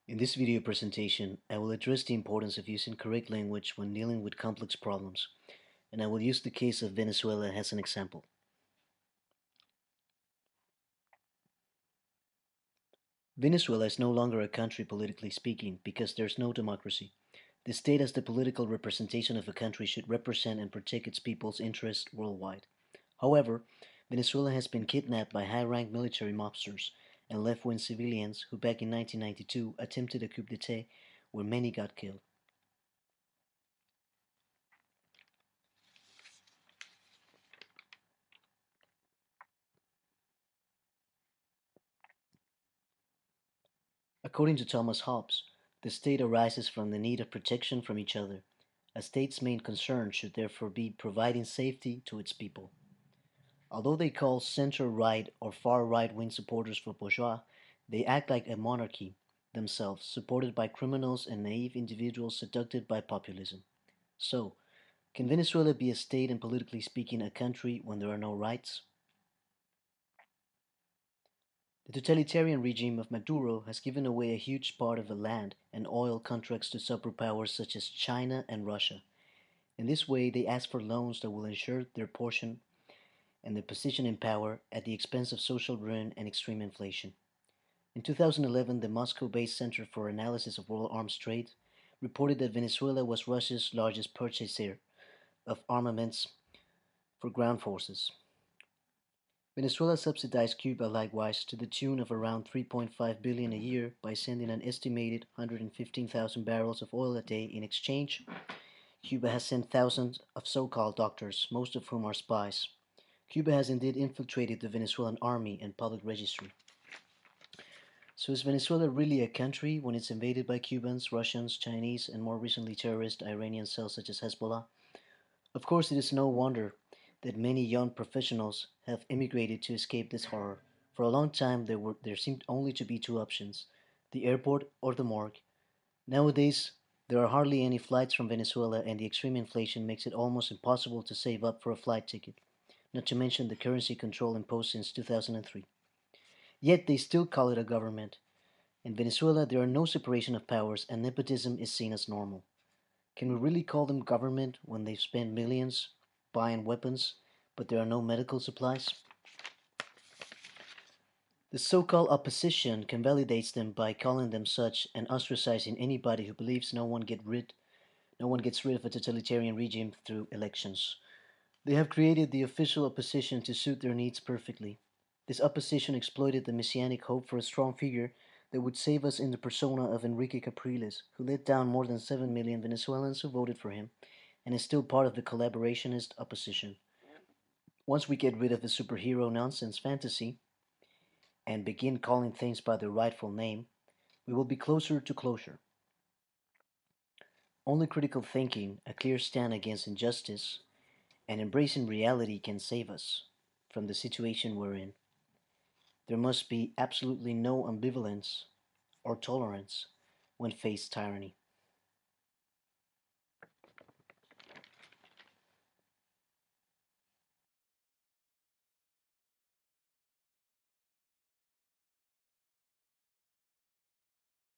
In this video presentation, I will address the importance of using correct language when dealing with complex problems, and I will use the case of Venezuela as an example. Venezuela is no longer a country politically speaking because there's no democracy. The state as the political representation of a country should represent and protect its people's interests worldwide. However, Venezuela has been kidnapped by high-rank military mobsters and left-wing civilians who back in 1992 attempted a coup d'etat where many got killed. According to Thomas Hobbes, the state arises from the need of protection from each other. A state's main concern should therefore be providing safety to its people. Although they call center-right or far-right wing supporters for bourgeois, they act like a monarchy themselves, supported by criminals and naive individuals seduced by populism. So, can Venezuela be a state and politically speaking a country when there are no rights? The totalitarian regime of Maduro has given away a huge part of the land and oil contracts to superpowers such as China and Russia. In this way, they ask for loans that will ensure their portion and their position in power at the expense of social ruin and extreme inflation. In 2011, the Moscow-based Center for Analysis of World Arms Trade reported that Venezuela was Russia's largest purchaser of armaments for ground forces. Venezuela subsidized Cuba likewise to the tune of around 3.5 billion a year by sending an estimated 115,000 barrels of oil a day. In exchange, Cuba has sent thousands of so-called doctors, most of whom are spies. Cuba has indeed infiltrated the Venezuelan army and public registry. So is Venezuela really a country when it's invaded by Cubans, Russians, Chinese, and more recently terrorist Iranian cells such as Hezbollah? Of course, it is no wonder that many young professionals have immigrated to escape this horror. For a long time, there seemed only to be two options: the airport or the morgue. Nowadays, there are hardly any flights from Venezuela, and the extreme inflation makes it almost impossible to save up for a flight ticket, not to mention the currency control imposed since 2003. Yet they still call it a government. In Venezuela, there are no separation of powers, and nepotism is seen as normal. Can we really call them government when they've spent millions buying weapons, but there are no medical supplies? The so-called opposition convalidates them by calling them such and ostracizing anybody who believes no one gets rid of a totalitarian regime through elections. They have created the official opposition to suit their needs perfectly. This opposition exploited the messianic hope for a strong figure that would save us in the persona of Enrique Capriles, who let down more than 7 million Venezuelans who voted for him, and is still part of the collaborationist opposition. Once we get rid of the superhero nonsense fantasy and begin calling things by their rightful name, we will be closer to closure. Only critical thinking, a clear stand against injustice, and embracing reality can save us from the situation we're in. There must be absolutely no ambivalence or tolerance when faced tyranny.